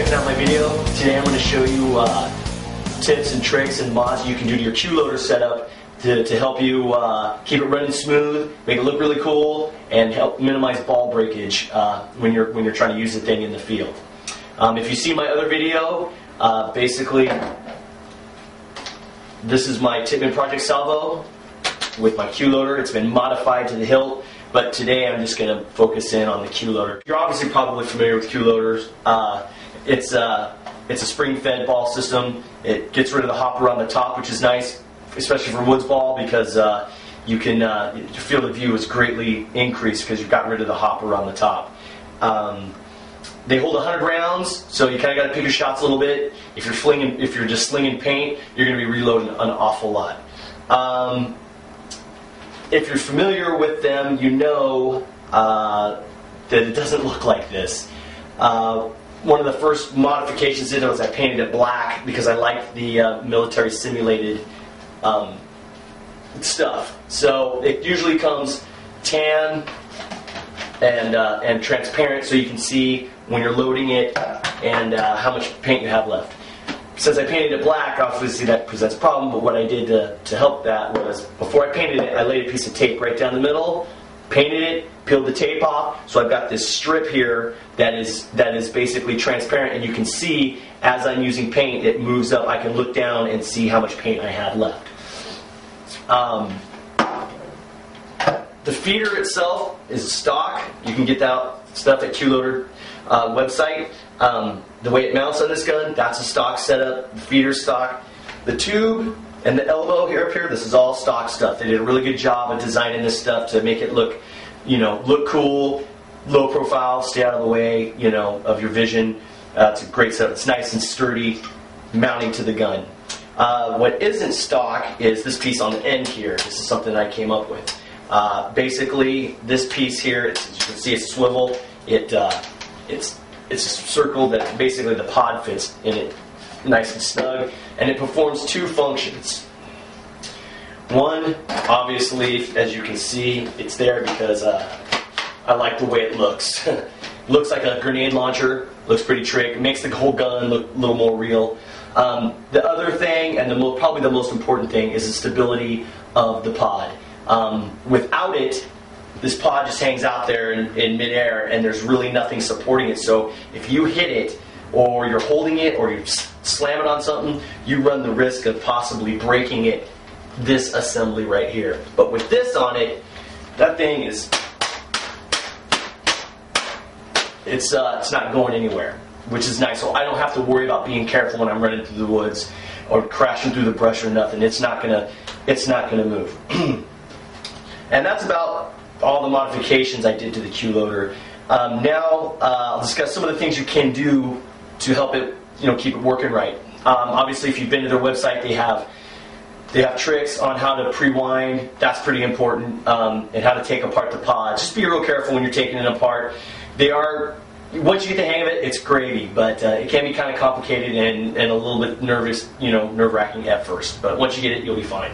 checking out my video. Today I'm going to show you tips and tricks and mods you can do to your cue loader setup to help you keep it running smooth, make it look really cool, and help minimize ball breakage when you're trying to use the thing in the field. If you see my other video, basically this is my Tippmann Project salvo with my cue loader. It's been modified to the hilt, but today I'm just going to focus in on the cue loader. You're obviously probably familiar with cue loaders. It's a spring-fed ball system. It gets rid of the hopper on the top, which is nice, especially for woods ball, because you can your field of view is greatly increased because you've gotten rid of the hopper on the top. They hold 100 rounds, so you kind of got to pick your shots a little bit. If you're just slinging paint, you're going to be reloading an awful lot. If you're familiar with them, you know that it doesn't look like this. One of the first modifications I did was I painted it black because I liked the military simulated stuff. So it usually comes tan and transparent, so you can see when you're loading it and how much paint you have left. Since I painted it black, obviously that presents a problem, but what I did to help that was, before I painted it, I laid a piece of tape right down the middle, painted it, peeled the tape off, so I've got this strip here that is basically transparent, and you can see as I'm using paint, it moves up. I can look down and see how much paint I have left. The feeder itself is stock. You can get that stuff at Cue Loader website. The way it mounts on this gun, that's a stock setup. The feeder's stock. The tube and the elbow here up here, this is all stock stuff. They did a really good job of designing this stuff to make it look, look cool, low profile, stay out of the way, of your vision. It's a great setup. It's nice and sturdy, mounting to the gun. What isn't stock is this piece on the end here. This is something I came up with. Basically, this piece here, as you can see, it's a swivel. It's a circle that basically the pod fits in it nice and snug, and it performs two functions. One, obviously, as you can see, it's there because I like the way it looks. It looks like a grenade launcher, looks pretty trick. It makes the whole gun look a little more real. The other thing, and probably the most important thing, is the stability of the pod. Without it, this pod just hangs out there in midair, and there's really nothing supporting it. So if you hit it, or you're holding it, or you slam it on something, you run the risk of possibly breaking it, this assembly right here. But with this on it, that thing is, it's not going anywhere, which is nice. So I don't have to worry about being careful when I'm running through the woods or crashing through the brush or nothing. It's not gonna move. And that's about all the modifications I did to the cue loader. Now I'll discuss some of the things you can do to help it, keep it working right. Obviously, if you've been to their website, they have tricks on how to pre-wind. That's pretty important, and how to take apart the pod. Just be real careful when you're taking it apart. Once you get the hang of it, it's gravy, but it can be kind of complicated and a little bit nerve-wracking at first. But once you get it, you'll be fine.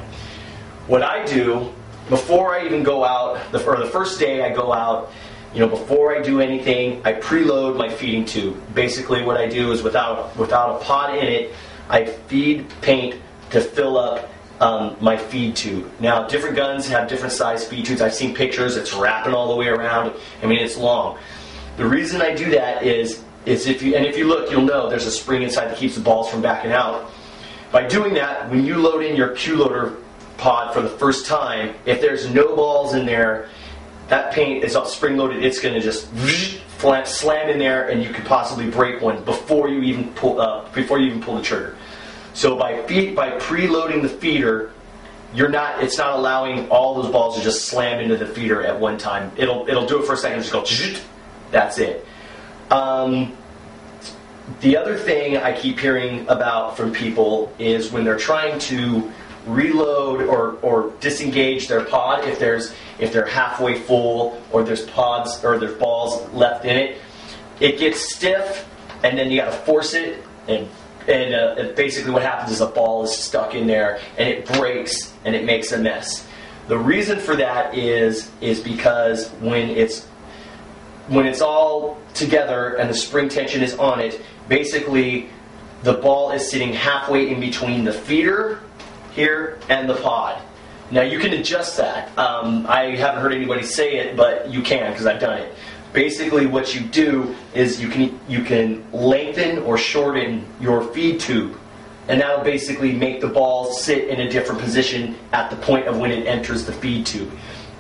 What I do before I even go out, the first day I go out, before I do anything, I preload my feeding tube. Basically, what I do is without a pod in it, I feed paint to fill up my feed tube. Now, different guns have different size feed tubes. I've seen pictures. It's wrapping all the way around. I mean, it's long. The reason I do that is if you look, you'll know there's a spring inside that keeps the balls from backing out. By doing that, when you load in your cue loader pod for the first time, if there's no balls in there, that paint is spring loaded. It's going to just slam in there, and you could possibly break one before you even pull the trigger. So by preloading the feeder, it's not allowing all those balls to just slam into the feeder at one time. It'll do it for a second and just go. That's it. The other thing I keep hearing about from people is when they're trying to reload or disengage their pod, if they're halfway full or there's pods or there's balls left in it, it gets stiff, and then you got to force it, and basically what happens is a ball is stuck in there and it breaks and it makes a mess. The reason for that is because when it's all together and the spring tension is on it, basically the ball is sitting halfway in between the feeder here and the pod. Now you can adjust that. I haven't heard anybody say it, but you can, because I've done it. Basically what you do is you can lengthen or shorten your feed tube, and that'll basically make the ball sit in a different position at the point of when it enters the feed tube.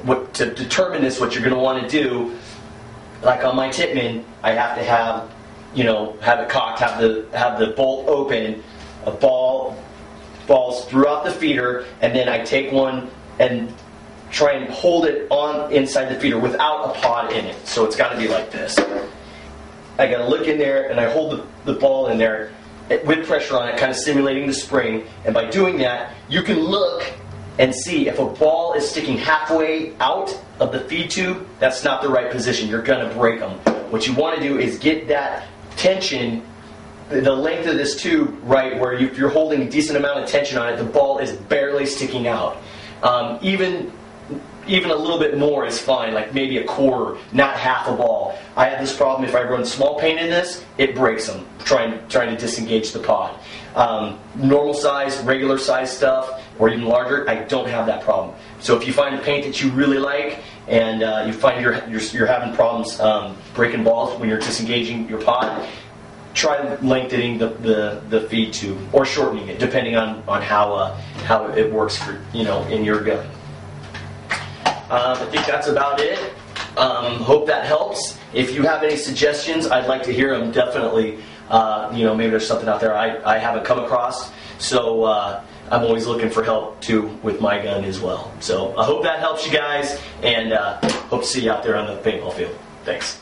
To determine this, what you're going to want to do, like on my tippmann, I have to have it cocked, have the bolt open, balls throughout the feeder, and then I take one and try and hold it on inside the feeder without a pod in it. So it's got to be like this. I got to look in there and I hold the ball in there with pressure on it, kind of simulating the spring. And by doing that, you can look and see if a ball is sticking halfway out of the feed tube, that's not the right position. You're going to break them. What you want to do is get that tension, the length of this tube, right, where if you're holding a decent amount of tension on it, the ball is barely sticking out. Even a little bit more is fine, like maybe a quarter, not half a ball. I have this problem, if I run small paint in this, it breaks them, trying to disengage the pod. Normal size, regular size stuff, or even larger, I don't have that problem. So if you find a paint that you really like, and you find you're having problems breaking balls when you're disengaging your pod, try lengthening the feed tube, or shortening it, depending on how it works for in your gun. I think that's about it. Hope that helps. If you have any suggestions, I'd like to hear them. Definitely, maybe there's something out there I haven't come across. So I'm always looking for help too with my gun as well. So I hope that helps you guys, and hope to see you out there on the paintball field. Thanks.